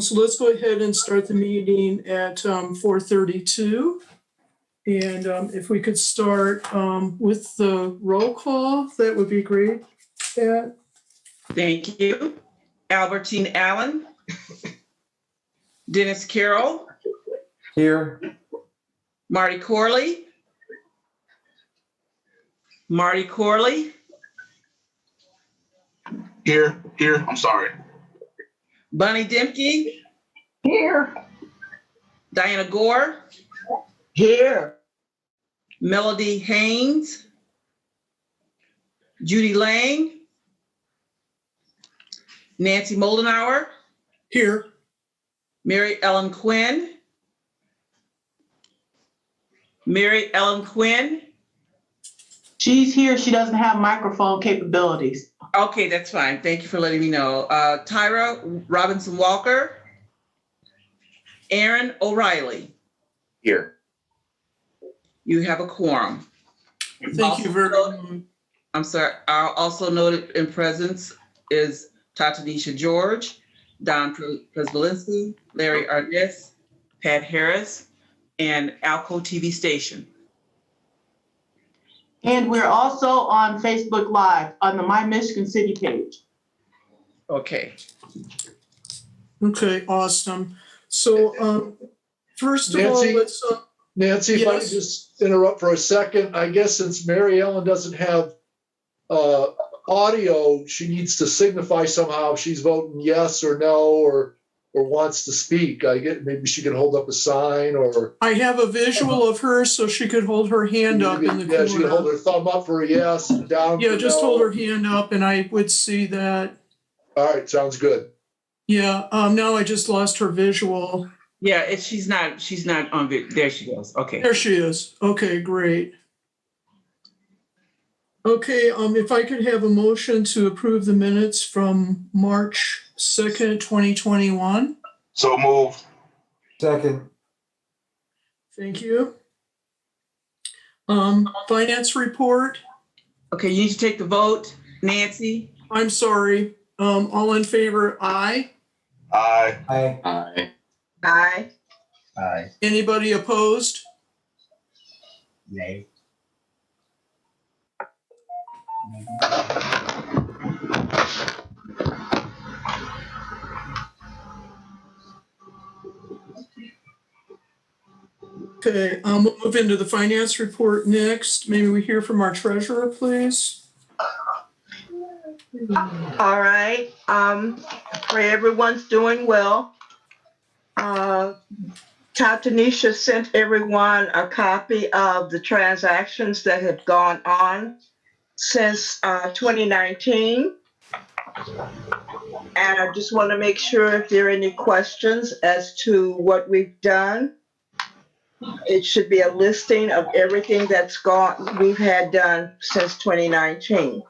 So let's go ahead and start the meeting at 4:32. And if we could start with the roll call, that would be great, Pat. Thank you. Albertine Allen. Dennis Carroll. Here. Marty Corley. Marty Corley. Here, I'm sorry. Bunny Dimke. Here. Diana Gore. Here. Melody Haynes. Judy Lang. Nancy Moldenauer. Here. Mary Ellen Quinn. Mary Ellen Quinn. She's here. She doesn't have microphone capabilities. Okay, that's fine. Thank you for letting me know. Tyra Robinson Walker. Aaron O'Reilly. Here. You have a quorum. Thank you very much. I'm sorry. Also noted in presence is Tatanisha George, Don Presbolinski, Larry Arness, Pat Harris, and Alco TV station. And we're also on Facebook Live on the My Michigan City page. Okay. Okay, awesome. So first of all, Nancy? let's. Nancy, if I could Yes. just interrupt for a second, I guess since Mary Ellen doesn't have audio, she needs to signify somehow if she's voting yes or no or wants to speak. I get maybe she could hold up a sign or I have a visual of her, so she could hold her hand up in the corner. yeah, she could hold her thumb up for a yes and down. Yeah, for just no. hold her hand up, and I would see that. All right, sounds good. Yeah. Now I just lost her visual. Yeah, she's not on video. There she goes. Okay. There she is. Okay, great. Okay, if I could have a motion to approve the minutes from March 2nd, 2021. So moved. Second. Thank you. Finance report. Okay, you need to take the vote. Nancy? I'm sorry. All in favor, aye. Aye. Aye. Aye. Aye. Aye. Anybody opposed? Nay. Okay, we'll move into the finance report next. Maybe we hear from our treasurer, please. All right. Pray everyone's doing well. Tatanisha sent everyone a copy of the transactions that have gone on since 2019. And I just want to make sure if there are any questions as to what we've done. It should be a listing of everything we've had done since 2019.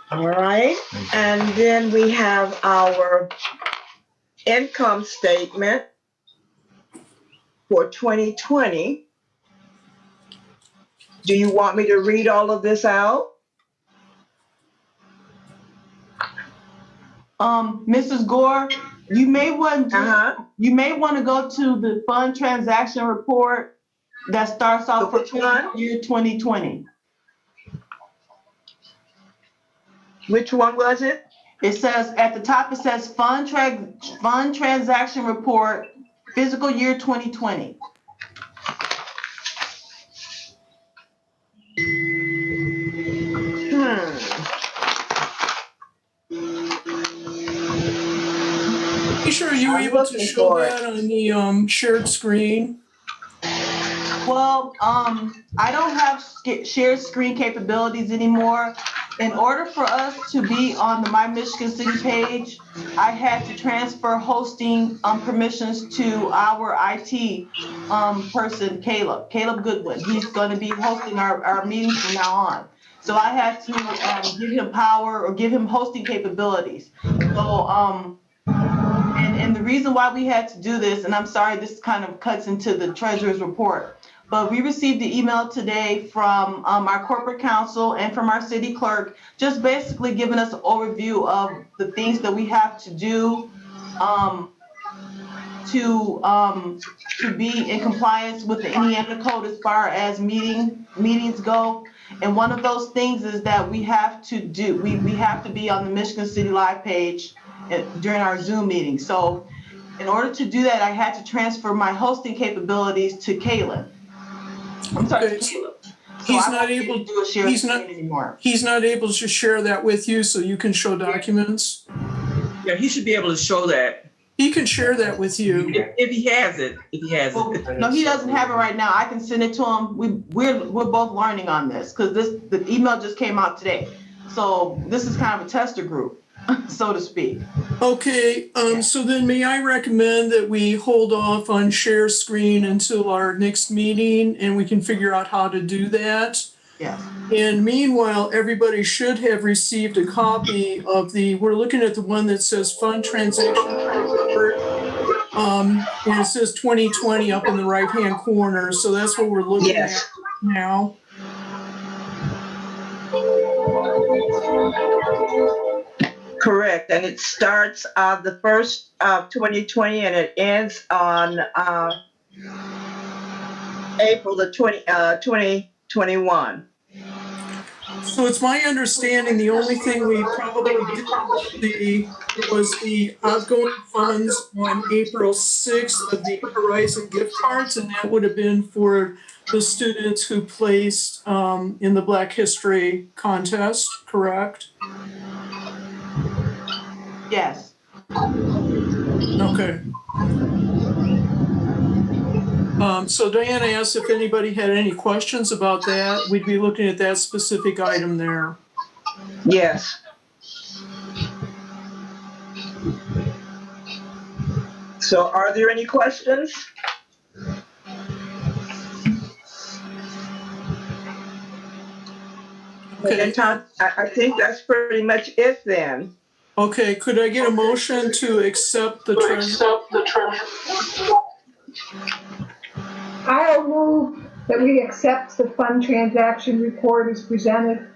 All right, and then we have our income statement for 2020. Do you want me to read all of this out? Mrs. Gore, you may want to go to the fund transaction report that starts off for year 2020. Which one was it? It says at the top, it says fund transaction report, fiscal year 2020. Be sure you were I'm able to looking show for it. that on the shared screen. Well, I don't have shared screen capabilities anymore. In order for us to be on the My Michigan City page, I had to transfer hosting permissions to our IT person, Caleb Goodwin. He's going to be hosting our meetings from now on. So I had to give him power or give him hosting capabilities. So, and the reason why we had to do this, and I'm sorry, this kind of cuts into the treasurer's report. but we received the email today from our corporate counsel and from our city clerk, just basically giving us an overview of the things that we have to do to be in compliance with the Indiana code as far as meetings go. And one of those things is that we have to be on the Michigan City Live page during our Zoom meeting. So in order to do that, I had to transfer my hosting capabilities to Kaylin. I'm sorry, Okay. to Caleb. So He's I not won't be able- to do a shared he's not- screen anymore. He's not able to share that with you so you can show documents? Yeah, he should be able to show that He can share that with you. if he has it. Well, no, he doesn't have it right now. I can send it to him. We're both learning on this because the email just came out today. So this is kind of a tester group, so to speak. Okay, so then may I recommend that we hold off on share screen until our next meeting and we can figure out how to do that? Yes. And meanwhile, everybody should have received a copy of we're looking at the one that says fund transaction report. And it says 2020 up in the right-hand corner, so that's what we're looking Yes. at now. Correct, and it starts the first of 2020 and it ends on April the 2021. So it's my understanding the only thing we probably didn't see was the outgoing funds on April 6th of the Horizon gift cards, and that would have been for the students who placed in the Black History contest, correct? Yes. Okay. So Diana asked if anybody had any questions about that. We'd be looking at that specific item there. Yes. So are there any questions? Okay. I think that's pretty much it then. Okay, could I get a motion to accept the treasure? I'll move that we accept the fund transaction report as presented.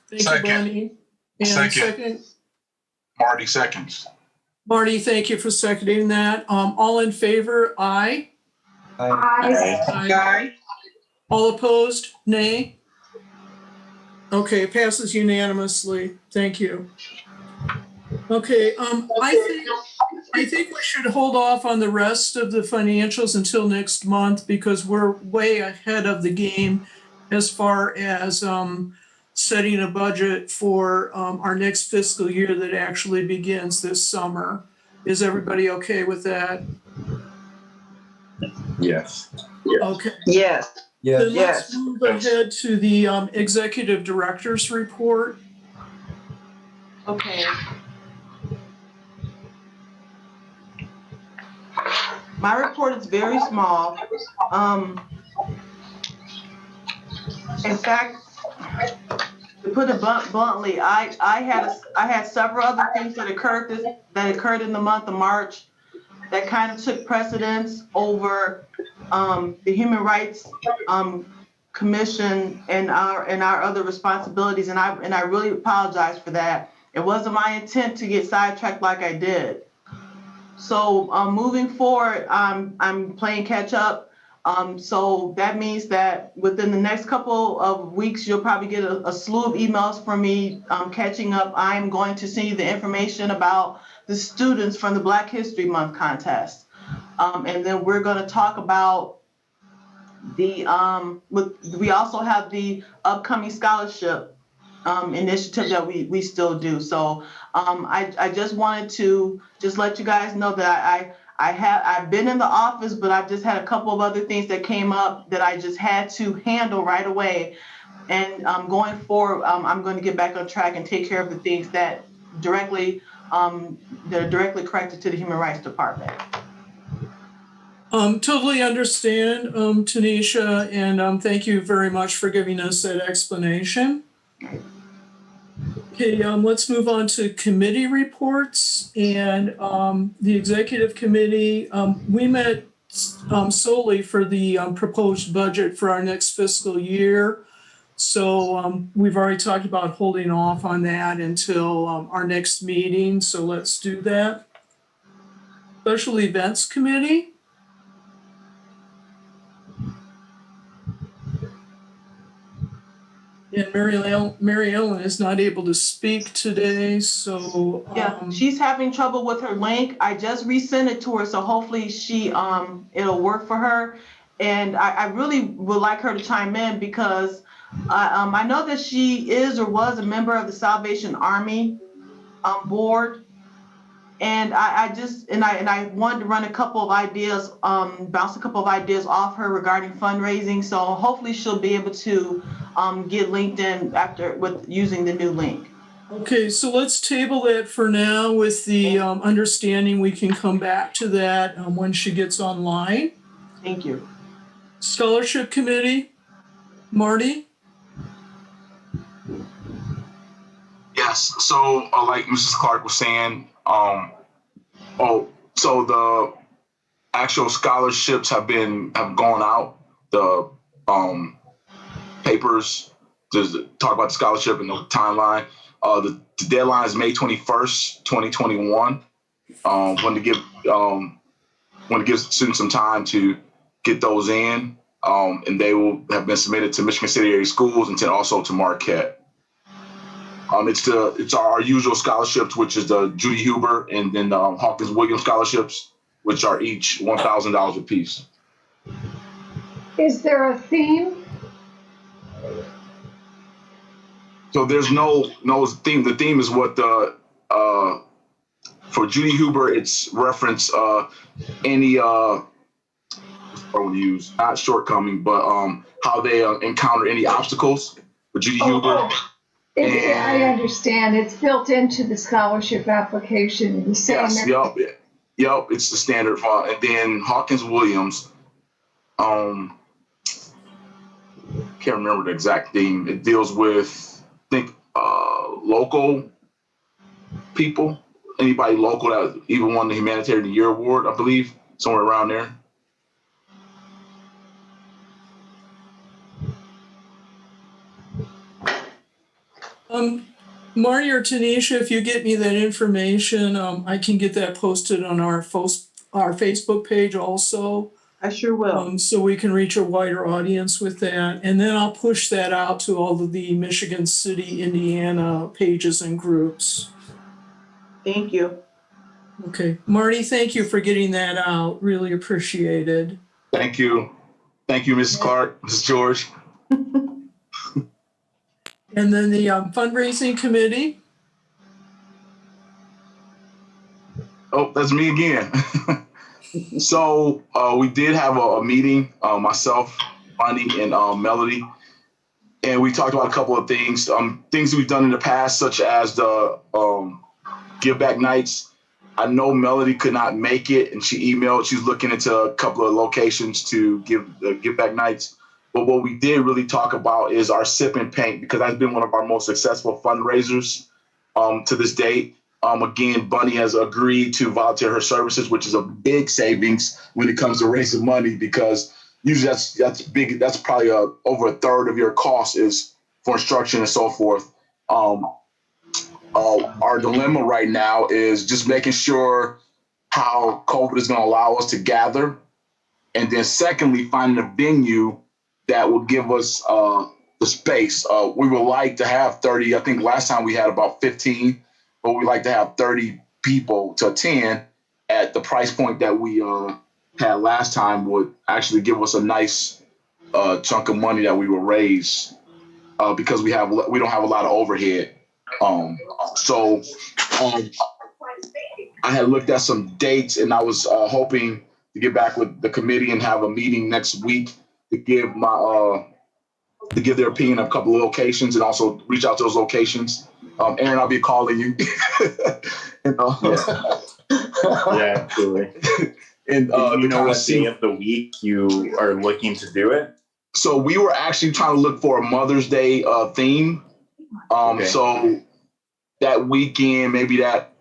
Thank you, Second. Bonnie. And Second. Marty seconds. Marty, thank you for seconding that. All in favor, aye. Aye. Aye. All opposed, nay. Okay, it passes unanimously. Thank you. Okay, I think we should hold off on the rest of the financials until next month because we're way ahead of the game as far as setting a budget for our next fiscal year that actually begins this summer. Is everybody okay with that? Yes. Okay. Yes. Then Yes. let's move ahead to the executive director's report. Okay. My report is very small. In fact, to put it bluntly, I had several other things that occurred in the month of March that kind of took precedence over the Human Rights Commission and our other responsibilities, and I really apologize for that. It wasn't my intent to get sidetracked like I did. So moving forward, I'm playing catch up. So that means that within the next couple of weeks, you'll probably get a slew of emails from me catching up. I'm going to send you the information about the students from the Black History Month contest. And then we're going to talk about we also have the upcoming scholarship initiative that we still do. So I just wanted to just let you guys know that I've been in the office, but I've just had a couple of other things that came up that I just had to handle right away. And going forward, I'm going to get back on track and take care of the things that are directly connected to the Human Rights Department. Totally understand, Tanisha, and thank you very much for giving us that explanation. Okay, let's move on to committee reports. And the executive committee, we met solely for the proposed budget for our next fiscal year. So we've already talked about holding off on that until our next meeting, so let's do that. Special Events Committee. And Mary Ellen is not able to speak today, so. Yeah, she's having trouble with her link. I just resent it to her, so hopefully it'll work for her. And I really would like her to chime in because I know that she is or was a member of the Salvation Army board. And I wanted to run a couple of ideas, bounce a couple of ideas off her regarding fundraising. So hopefully she'll be able to get linked in with using the new link. Okay, so let's table that for now with the understanding we can come back to that when she gets online. Thank you. Scholarship Committee, Marty? Yes, so like Mrs. Clark was saying, so the actual scholarships have gone out. The papers to talk about the scholarship and the timeline. The deadline is May 21st, 2021. Want to give students some time to get those in, and they will have been submitted to Michigan City area schools and then also to Marquette. It's our usual scholarships, which is the Judy Huber and then Hawkins Williams scholarships, which are each $1,000 apiece. Is there a theme? So there's no theme. The theme is what for Judy Huber, it's reference any what we use, not shortcoming, but how they encounter any obstacles for Judy Huber. I understand. It's built into the scholarship application. The same. Yes, yep. It's the standard font. And then Hawkins Williams, can't remember the exact theme. It deals with, I think, local people. Anybody local that even won the Humanitarian of the Year award, I believe, somewhere around there. Marty or Tanisha, if you get me that information, I can get that posted on our Facebook page also. I sure will. So we can reach a wider audience with that. And then I'll push that out to all of the Michigan City, Indiana pages and groups. Thank you. Okay. Marty, thank you for getting that out. Really appreciated. Thank you. Thank you, Mrs. Clark, Mrs. George. And then the fundraising committee. Oh, that's me again. So we did have a meeting, myself, Bonnie, and Melody, and we talked about a couple of things, things we've done in the past, such as the give back nights. I know Melody could not make it, and she emailed. She's looking into a couple of locations to give back nights. But what we did really talk about is our sip and paint, because that's been one of our most successful fundraisers to this date. Again, Bunny has agreed to volunteer her services, which is a big savings when it comes to raising money, because usually that's big. That's probably over a third of your cost is for instruction and so forth. Our dilemma right now is just making sure how COVID is going to allow us to gather. And then secondly, finding a venue that will give us the space. We would like to have 30. I think last time we had about 15, but we'd like to have 30 people to attend at the price point that we had last time would actually give us a nice chunk of money that we will raise because we don't have a lot of overhead. So I had looked at some dates, and I was hoping to get back with the committee and have a meeting next week to give their opinion of a couple of locations and also reach out to those locations. Aaron, I'll be calling you. Yeah, absolutely. And do you know what day of the week you are looking to do it? So we were actually trying to look for a Mother's Day theme. Okay. So that weekend, maybe that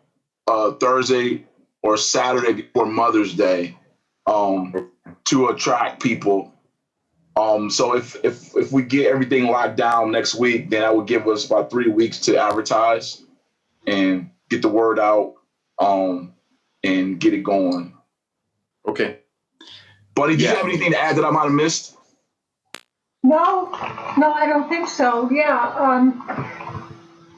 Thursday or Saturday before Mother's Day. to attract people. So if we get everything locked down next week, then that would give us about 3 weeks to advertise and get the word out, and get it going. Okay. Buddy, do you Yeah. have anything to add that I might have missed? No, I don't think so. Yeah,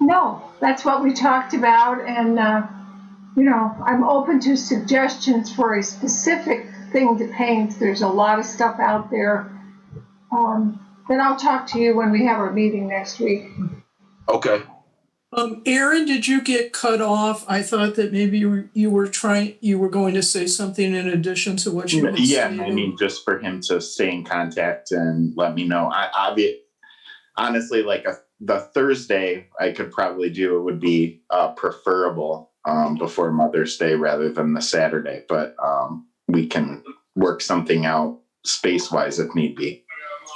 no, that's what we talked about. And, I'm open to suggestions for a specific thing to paint. There's a lot of stuff out there. Then I'll talk to you when we have our meeting next week. Okay. Aaron, did you get cut off? I thought that maybe you were going to say something in addition to what you had Yeah, stated. I mean, just for him to stay in contact and let me know. Honestly, like the Thursday I could probably do it would be preferable before Mother's Day rather than the Saturday, but we can work something out space-wise if need be.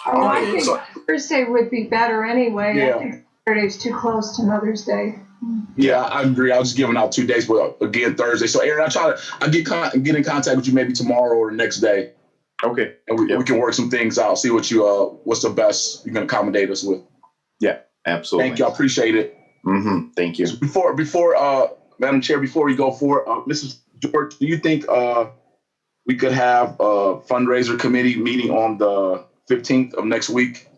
Oh, I Okay, think so- Thursday would be better anyway. Yeah. I think Saturday's too close to Mother's Day. Yeah, I agree. I was just giving out 2 days, but again, Thursday. So Aaron, I'll get in contact with you maybe tomorrow or the next day, Okay. and we can work some things out. See what's the best you can accommodate us with. Yeah, absolutely. Thank you. I appreciate it. Thank you. Before Madam Chair, before we go forward, Mrs. George, do you think we could have a fundraiser committee meeting on the 15th of next week?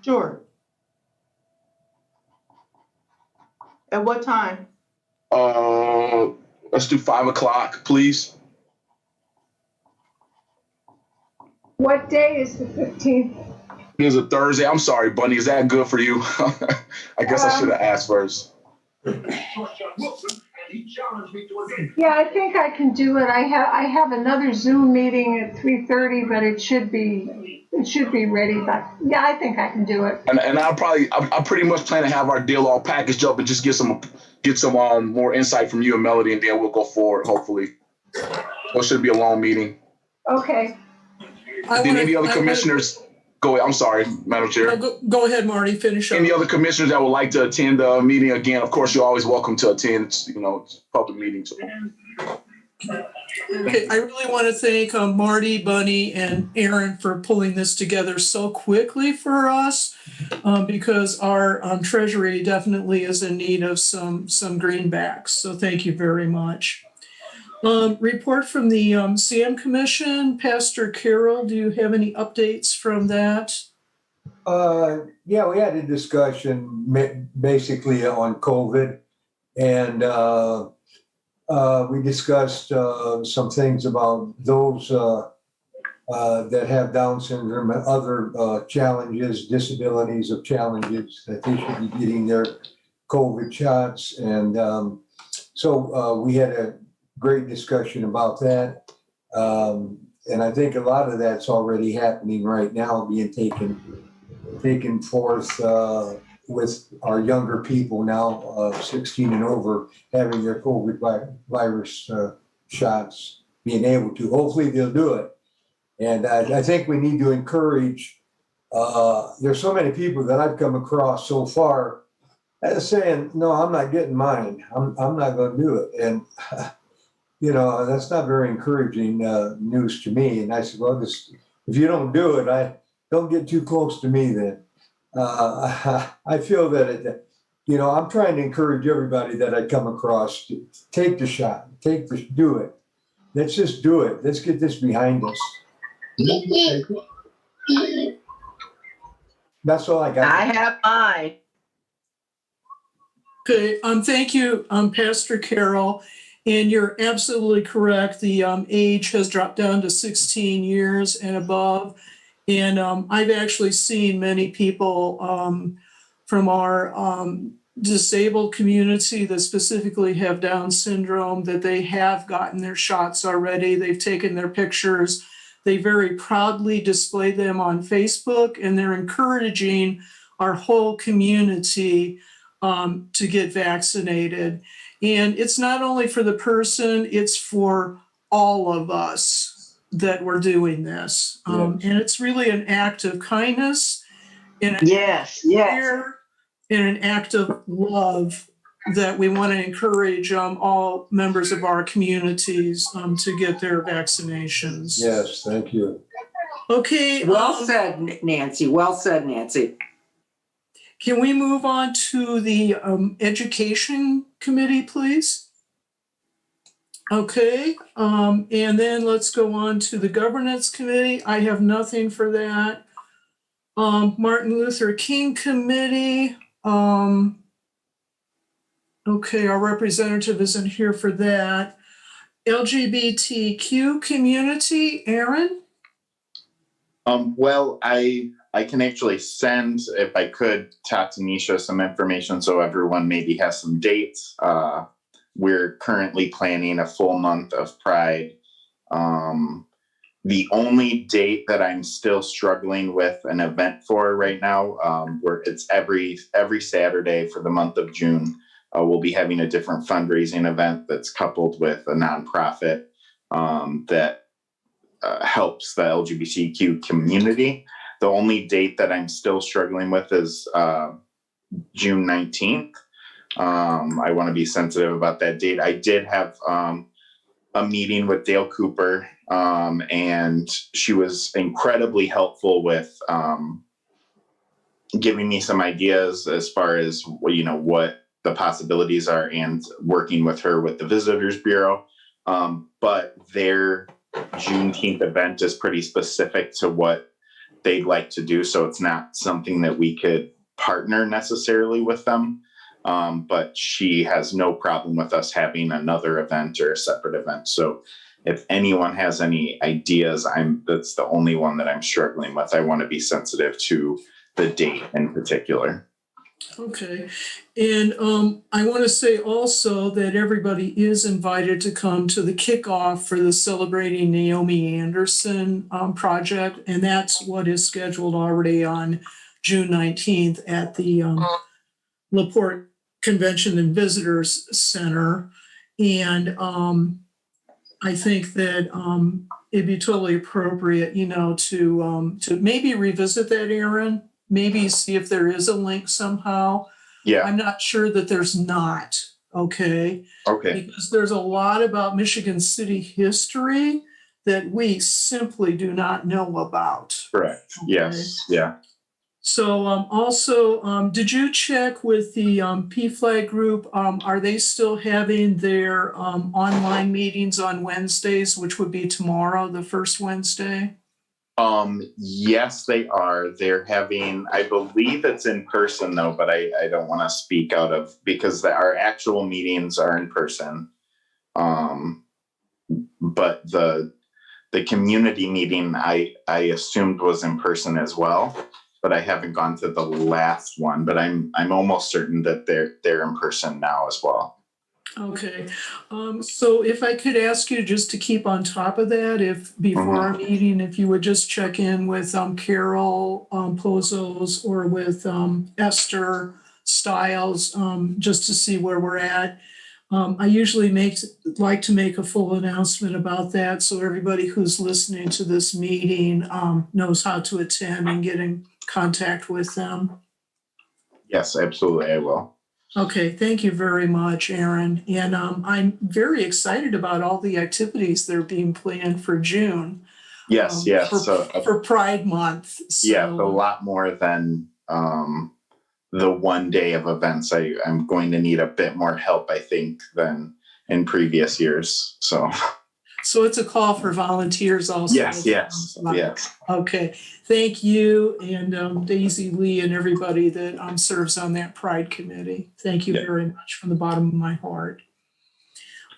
Sure. At what time? Let's do 5 o'clock, please. What day is the 15th? It is a Thursday. I'm sorry, Bunny. Is that good for you? I guess I should have asked first. Yeah, I think I can do it. I have another Zoom meeting at 3:30, but it should be ready. But yeah, I think I can do it. And I'll pretty much plan to have our deal all packaged up and just get some more insight from you and Melody, and then we'll go forward, hopefully. So it should be a long meeting. Okay. Any other commissioners? Go ahead. I'm sorry, Madam Chair. Go ahead, Marty, finish up. Any other commissioners that would like to attend the meeting again? Of course, you're always welcome to attend. It's a public meeting. So. Okay, I really want to thank Marty, Bunny, and Aaron for pulling this together so quickly for us, because our treasury definitely is in need of some greenbacks. So thank you very much. Report from the CM Commission. Pastor Carroll, do you have any updates from that? Yeah, we had a discussion basically on COVID, and we discussed some things about those that have Down syndrome and other challenges, disabilities of challenges, that they should be getting their COVID shots. And so we had a great discussion about that. And I think a lot of that's already happening right now, being taken forth with our younger people now, 16 and over, having their COVID virus shots, being able to. Hopefully they'll do it. And I think we need to encourage, there's so many people that I've come across so far saying, no, I'm not getting mine. I'm not going to do it. And that's not very encouraging news to me. And I said, well, if you don't do it, don't get too close to me then. I feel that, I'm trying to encourage everybody that I come across to take the shot, do it. Let's just do it. Let's get this behind us. That's all I got. I have mine. Okay, thank you, Pastor Carroll. And you're absolutely correct. The age has dropped down to 16 years and above. And I've actually seen many people from our disabled community that specifically have Down syndrome, that they have gotten their shots already. They've taken their pictures. They very proudly display them on Facebook, and they're encouraging our whole community to get vaccinated. And it's not only for the person, it's for all of us that we're doing this. And it's really an act of kindness and an Yes. care and an act of love that we want to encourage all members of our communities to get their vaccinations. Yes, thank you. Okay. Well said, Nancy. Well said, Nancy. Can we move on to the Education Committee, please? Okay. And then let's go on to the Governance Committee. I have nothing for that. Martin Luther King Committee. Okay, our representative isn't here for that. LGBTQ community, Aaron? Well, I can actually send, if I could, Tanisha some information so everyone maybe has some dates. We're currently planning a full month of Pride. The only date that I'm still struggling with an event for right now, where it's every Saturday for the month of June. We'll be having a different fundraising event that's coupled with a nonprofit that helps the LGBTQ community. The only date that I'm still struggling with is June 19th. I want to be sensitive about that date. I did have a meeting with Dale Cooper, and she was incredibly helpful with giving me some ideas as far as what the possibilities are, and working with her with the Visitors Bureau. But their Juneteenth event is pretty specific to what they'd like to do, so it's not something that we could partner necessarily with them. But she has no problem with us having another event or a separate event. So if anyone has any ideas, that's the only one that I'm struggling with. I want to be sensitive to the date in particular. Okay. And I want to say also that everybody is invited to come to the kickoff for the Celebrating Naomi Anderson project. And that's what is scheduled already on June 19th at the LaPorte Convention and Visitors Center. And I think that it'd be totally appropriate, to maybe revisit that, Aaron. Maybe see if there is a link somehow. Yeah. I'm not sure that there's not. Okay. Okay. Because there's a lot about Michigan City history that we simply do not know about. Correct. Okay. Yes. Yeah. So also, did you check with the PFLAG group? Are they still having their online meetings on Wednesdays, which would be tomorrow, the first Wednesday? Yes, they are. They're having, I believe it's in person though, but I don't want to speak out of, because our actual meetings are in person. But the community meeting I assumed was in person as well, but I haven't gone to the last one, but I'm almost certain that they're in person now as well. Okay, so if I could ask you just to keep on top of that, if before our meeting, if you would just check in with Carol Pozos or with Esther Stiles, just to see where we're at. I usually like to make a full announcement about that, so everybody who's listening to this meeting knows how to attend and get in contact with them. Yes, absolutely, I will. Okay, thank you very much, Aaron. And I'm very excited about all the activities that are being planned for June. Yes, yes. For Pride Month. So, yeah, a lot more than the one day of events. I'm going to need a bit more help, I think, than in previous years. So it's a call for volunteers also. Yes. Okay, thank you, and Daisy Lee and everybody that serves on that Pride Committee. Thank you very much from the bottom of my heart.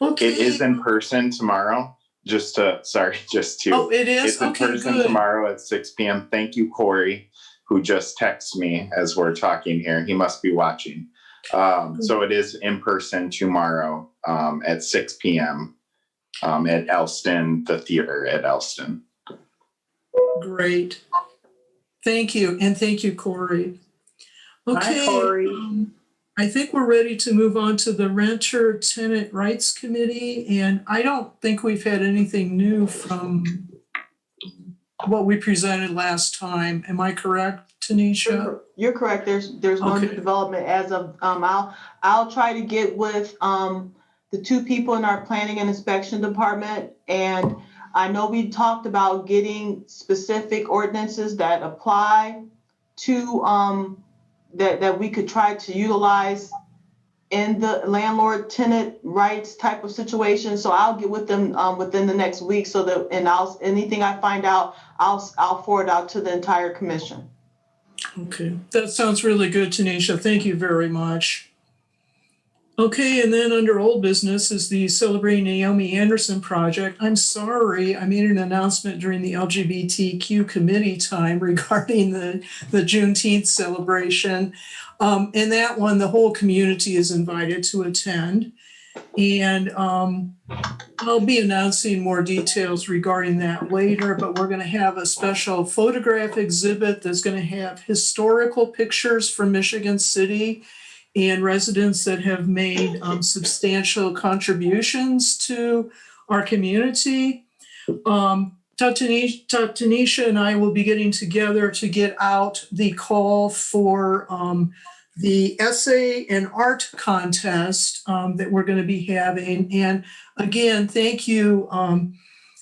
Okay. It is in person tomorrow. Oh, it is? It's in person tomorrow at 6 p.m. Thank you, Corey, who just texted me as we're talking here. He must be watching. So it is in person tomorrow at 6 p.m. At Elston, the theater at Elston. Great. Thank you. And thank you, Corey. Okay. Hi, Corey. I think we're ready to move on to the Renter Tenant Rights Committee. And I don't think we've had anything new from what we presented last time. Am I correct? Tanisha? You're correct. There's no new Okay. development as of, I'll try to get with, the two people in our planning and inspection department. And I know we talked about getting specific ordinances that apply to, that we could try to utilize in the landlord-tenant rights type of situation. So I'll get with them within the next week, so that, and anything I find out, I'll forward out to the entire commission. Okay, that sounds really good, Tanisha. Thank you very much. Okay, and then under old business is the Celebrating Naomi Anderson project. I'm sorry, I made an announcement during the LGBTQ committee time regarding the Juneteenth celebration. And that one, the whole community is invited to attend. And I'll be announcing more details regarding that later, but we're going to have a special photograph exhibit that's going to have historical pictures from Michigan City and residents that have made substantial contributions to our community. Tanisha and I will be getting together to get out the call for the essay and art contest that we're going to be having. And again, thank you,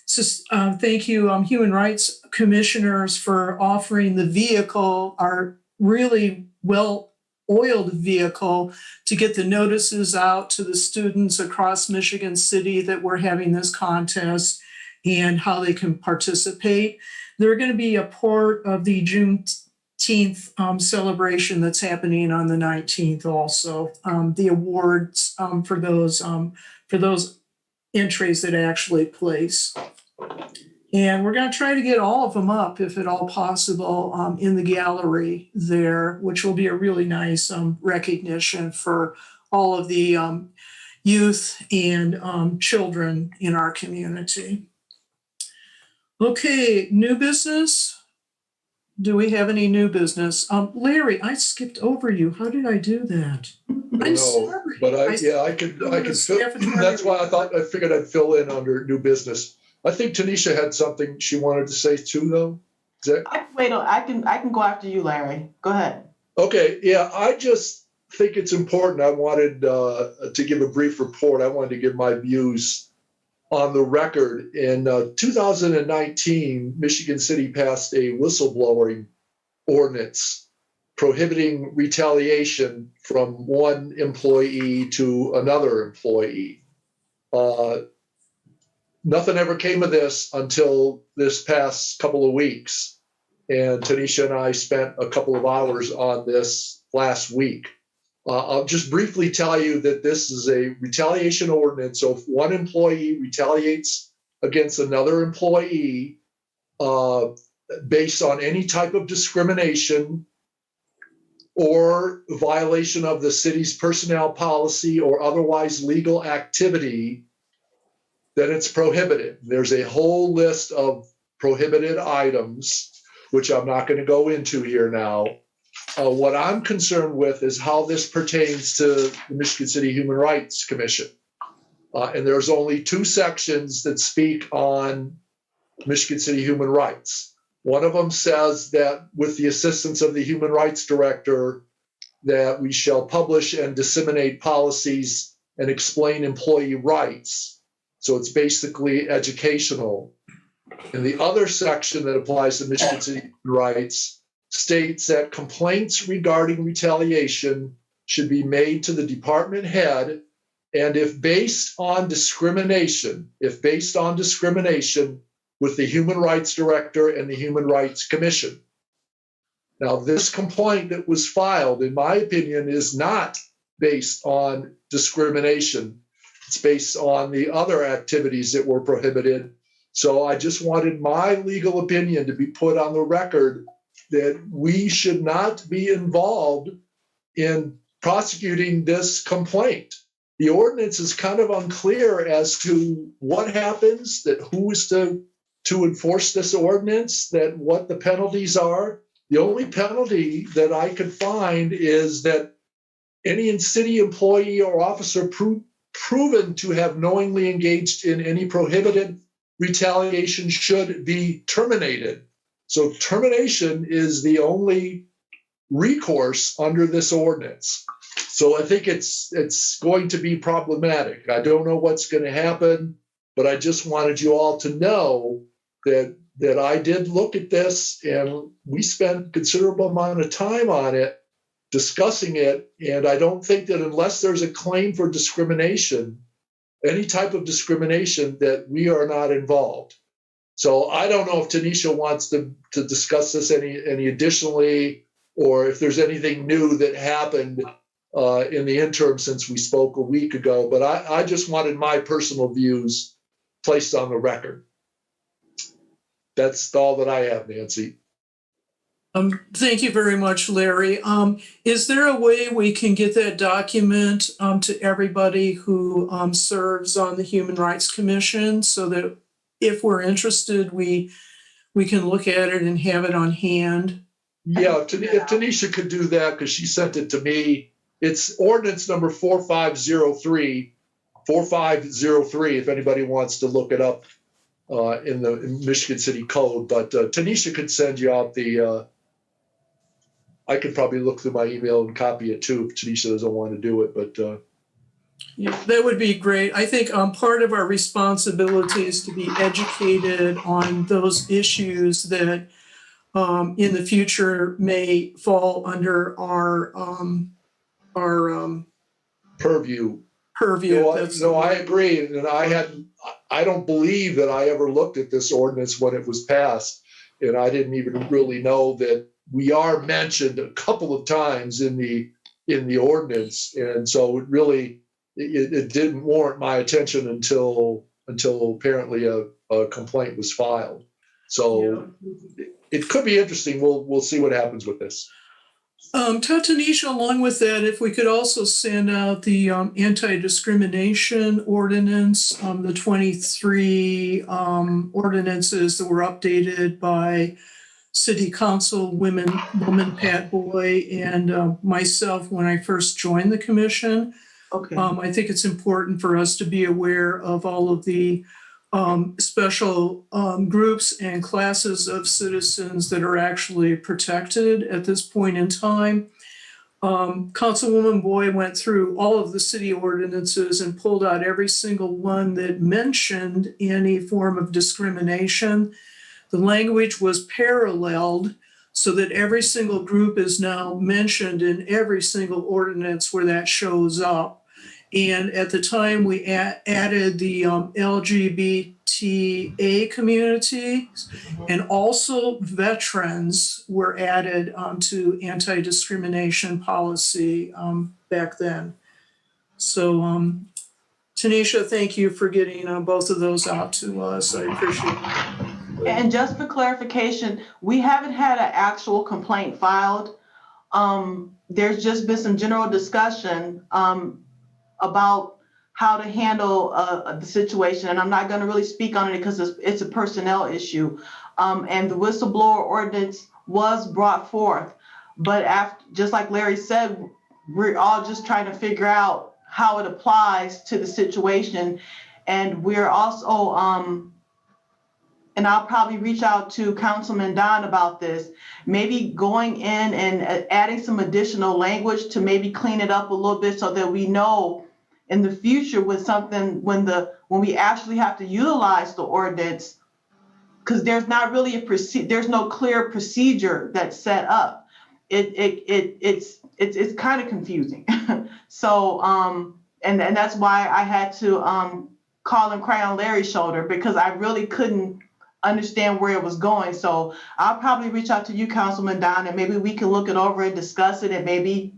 Human Rights Commissioners, for offering the vehicle, our really well-oiled vehicle, to get the notices out to the students across Michigan City that we're having this contest and how they can participate. They're going to be a part of the Juneteenth celebration that's happening on the 19th also. The awards for those entries that actually place. And we're going to try to get all of them up, if at all possible, in the gallery there, which will be a really nice recognition for all of the youth and children in our community. Okay, new business. Do we have any new business? Larry, I skipped over you. How did I do that? I'm sorry. But I could fill, that's why I figured I'd fill in under new business. I think Tanisha had something she wanted to say too, though. Is that? I can go after you, Larry. Go ahead. Okay, yeah, I just think it's important. I wanted to give a brief report. I wanted to give my views on the record. In 2019, Michigan City passed a whistleblowing ordinance prohibiting retaliation from one employee to another employee. Nothing ever came of this until this past couple of weeks. And Tanisha and I spent a couple of hours on this last week. I'll just briefly tell you that this is a retaliation ordinance. So if one employee retaliates against another employee based on any type of discrimination or violation of the city's personnel policy or otherwise legal activity, then it's prohibited. There's a whole list of prohibited items, which I'm not going to go into here now. What I'm concerned with is how this pertains to the Michigan City Human Rights Commission. And there's only two sections that speak on Michigan City human rights. One of them says that with the assistance of the Human Rights Director, that we shall publish and disseminate policies and explain employee rights. So it's basically educational. And the other section that applies to Michigan City human rights states that complaints regarding retaliation should be made to the department head, and if based on discrimination with the Human Rights Director and the Human Rights Commission. Now, this complaint that was filed, in my opinion, is not based on discrimination. It's based on the other activities that were prohibited. So I just wanted my legal opinion to be put on the record that we should not be involved in prosecuting this complaint. The ordinance is kind of unclear as to what happens, that who is to enforce this ordinance, that what the penalties are. The only penalty that I could find is that any city employee or officer proven to have knowingly engaged in any prohibited retaliation should be terminated. So termination is the only recourse under this ordinance. So I think it's going to be problematic. I don't know what's going to happen, but I just wanted you all to know that I did look at this, and we spent considerable amount of time on it, discussing it. And I don't think that unless there's a claim for discrimination, any type of discrimination, that we are not involved. So I don't know if Tanisha wants to discuss this any additionally, or if there's anything new that happened in the interim since we spoke a week ago. But I just wanted my personal views placed on the record. That's all that I have, Nancy. Thank you very much, Larry. Is there a way we can get that document to everybody who serves on the Human Rights Commission, so that if we're interested, we can look at it and have it on hand? Yeah, if Tanisha could do that, because she sent it to me. It's ordinance number 4503, if anybody wants to look it up in the Michigan City Code. But Tanisha could send you out I could probably look through my email and copy it too if Tanisha doesn't want to do it. But yeah, that would be great. I think part of our responsibility is to be educated on those issues that in the future may fall under our purview. No, I agree. And I don't believe that I ever looked at this ordinance when it was passed. And I didn't even really know that we are mentioned a couple of times in the ordinance. And so it didn't warrant my attention until apparently a complaint was filed. So it could be interesting. We'll see what happens with this. Tanisha, along with that, if we could also send out the anti-discrimination ordinance, the 23 ordinances that were updated by City Council woman Pat Boy and myself when I first joined the commission. Okay. I think it's important for us to be aware of all of the special groups and classes of citizens that are actually protected at this point in time. Councilwoman Boy went through all of the city ordinances and pulled out every single one that mentioned any form of discrimination. The language was paralleled so that every single group is now mentioned in every single ordinance where that shows up. And at the time, we added the LGBTA community, and also veterans were added to anti-discrimination policy back then. So, Tanisha, thank you for getting both of those out to us. I appreciate it. And just for clarification, we haven't had an actual complaint filed. There's just been some general discussion about how to handle the situation. And I'm not going to really speak on it because it's a personnel issue. And the whistleblower ordinance was brought forth. But just like Larry said, we're all just trying to figure out how it applies to the situation. And we're also, and I'll probably reach out to Councilman Don about this, maybe going in and adding some additional language to maybe clean it up a little bit so that we know in the future with something when we actually have to utilize the ordinance, because there's not really there's no clear procedure that's set up. It's kind of confusing. So and that's why I had to call and cry on Larry's shoulder, because I really couldn't understand where it was going. So I'll probably reach out to you, Councilman Don, and maybe we can look it over and discuss it and maybe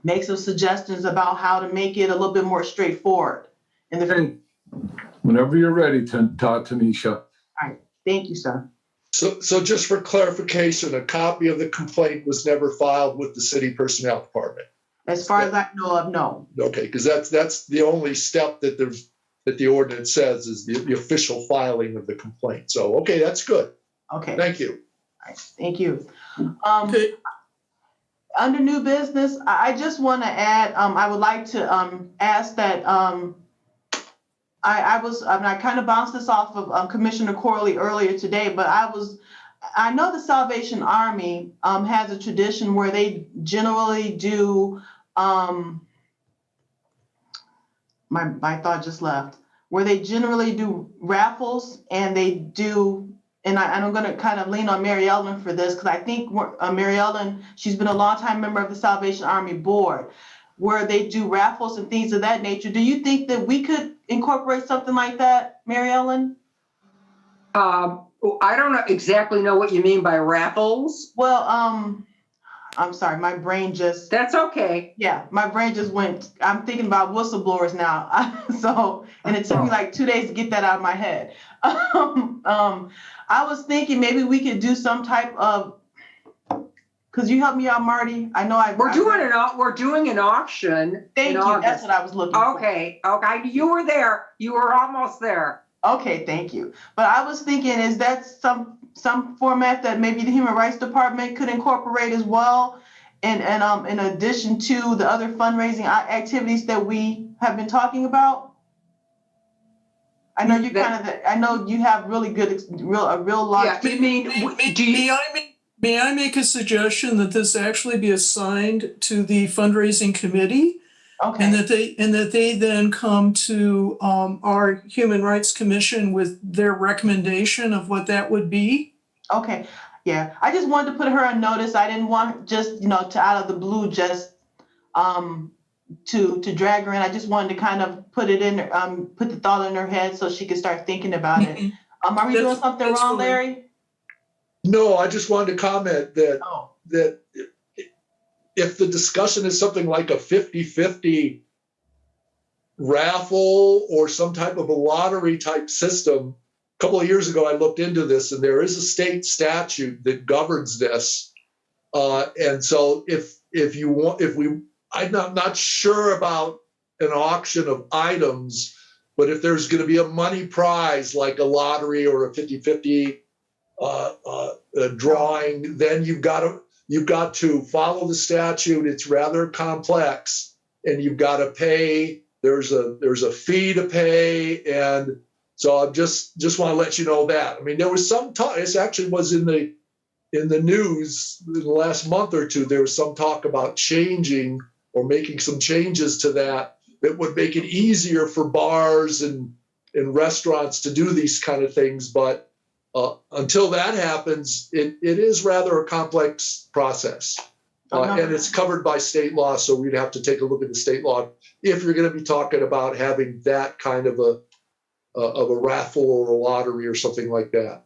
make some suggestions about how to make it a little bit more straightforward. Whenever you're ready, Tanisha. All right. Thank you, sir. So just for clarification, a copy of the complaint was never filed with the city personnel department. As far as I know of, no. Okay, because that's the only step that the ordinance says is the official filing of the complaint. So, okay, that's good. Okay. Thank you. All right. Thank you. Under new business, I just want to add, I would like to ask that I kind of bounced this off of Commissioner Corley earlier today, but I was I know the Salvation Army has a tradition where they generally do, my thought just left, where they generally do raffles and they do, and I'm going to kind of lean on Mary Ellen for this because I think Mary Ellen, she's been a longtime member of the Salvation Army board, where they do raffles and things of that nature. Do you think that we could incorporate something like that, Mary Ellen? I don't exactly know what you mean by raffles. Well, I'm sorry, my brain just. That's okay. Yeah, my brain just went, I'm thinking about whistleblowers now. And it took me like 2 days to get that out of my head. I was thinking maybe we could do some type of, could you help me out, Marty? I know we're doing an auction. Thank you. August. That's what I was looking for. Okay. You were there. You were almost there. Okay, thank you. But I was thinking, is that some format that maybe the Human Rights Department could incorporate as well, and in addition to the other fundraising activities that we have been talking about? I know you I know you have really good, a real lot. Yeah, you mean, May I make a suggestion that this actually be assigned to the fundraising committee? Okay. And that they then come to our Human Rights Commission with their recommendation of what that would be? Okay, yeah. I just wanted to put her on notice. I didn't want just, to out of the blue, just to drag her in. I just wanted to kind of put the thought in her head so she could start thinking about it. Are we doing something wrong, Larry? No, I just wanted to comment that if the discussion is something like a 50-50 raffle or some type of a lottery type system, a couple of years ago I looked into this and there is a state statute that governs this. And so I'm not sure about an auction of items, but if there's going to be a money prize like a lottery or a 50-50 drawing, then you've got to follow the statute. It's rather complex, and you've got to pay. There's a fee to pay, and so I just want to let you know that. I mean, there was some talk. This actually was in the news in the last month or two. There was some talk about changing or making some changes to that would make it easier for bars and restaurants to do these kind of things, but until that happens, it is rather a complex process. And it's covered by state law, so we'd have to take a look at the state law if you're going to be talking about having that kind of a raffle or a lottery or something like that.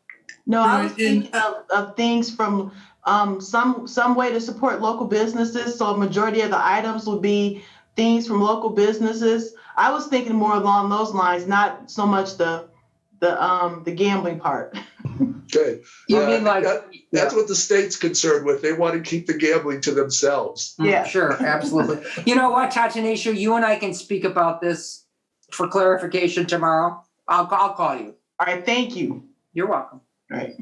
No, I was thinking of things from some way to support local businesses. So a majority of the items would be things from local businesses. I was thinking more along those lines, not so much the gambling part. Okay. You mean like that's what the state's concerned with. They want to keep the gambling to themselves. Yeah, sure, absolutely. You know what, Tatanisha, you and I can speak about this for clarification tomorrow. I'll call you. All right, thank you. You're welcome. All right.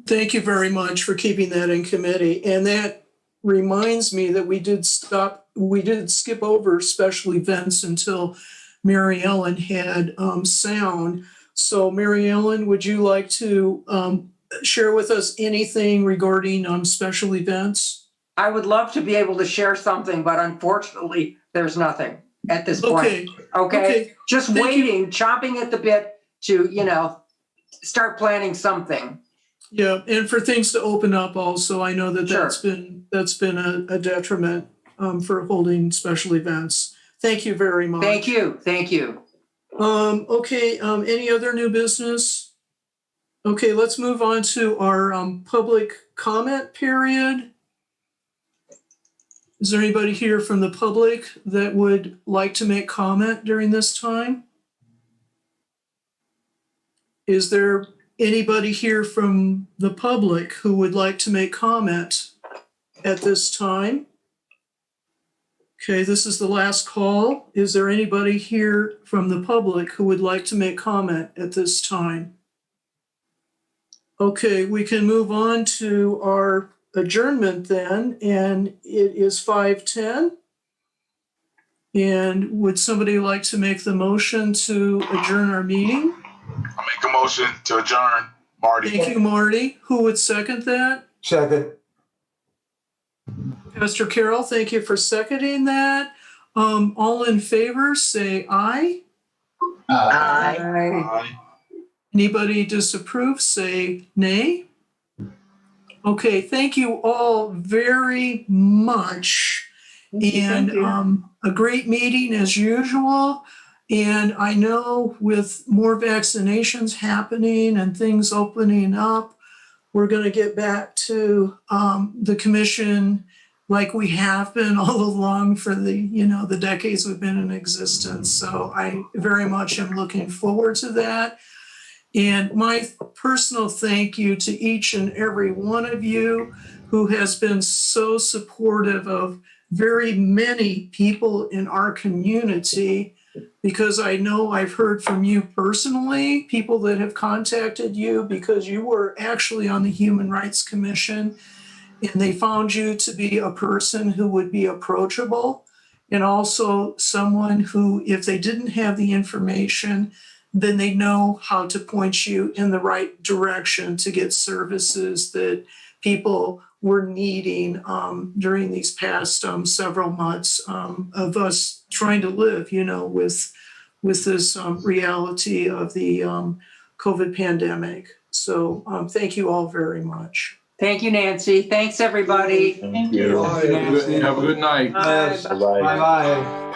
Thank you very much for keeping that in committee. And that reminds me that we did skip over special events until Mary Ellen had sound. So Mary Ellen, would you like to share with us anything regarding special events? I would love to be able to share something, but unfortunately, there's nothing at this point. Okay. Just waiting, chomping at the bit to, start planning something. Yeah, and for things to open up also. I know that Sure. that's been a detriment for holding special events. Thank you very much. Thank you. Okay, any other new business? Okay, let's move on to our public comment period. Is there anybody here from the public that would like to make comment during this time? Is there anybody here from the public who would like to make comment at this time? Okay, this is the last call. Is there anybody here from the public who would like to make comment at this time? Okay, we can move on to our adjournment then, and it is 5:10. And would somebody like to make the motion to adjourn our meeting? I'll make a motion to adjourn. Marty. Thank you, Marty. Who would second that? Second. Pastor Carroll, thank you for seconding that. All in favor, say aye. Aye. Aye. Anybody disapprove, say nay. Okay, thank you all very much. And a great meeting as usual. And I know with more vaccinations happening and things opening up, we're going to get back to the commission like we have been all along for the decades we've been in existence. So I very much am looking forward to that. And my personal thank you to each and every one of you who has been so supportive of very many people in our community, because I know I've heard from you personally, people that have contacted you because you were actually on the Human Rights Commission and they found you to be a person who would be approachable and also someone who, if they didn't have the information, then they know how to point you in the right direction to get services that people were needing during these past several months of us trying to live, with this reality of the COVID pandemic. So thank you all very much. Thank you, Nancy. Thanks, everybody. Thank you. Bye, Nancy. Have a good night. Bye. Bye-bye.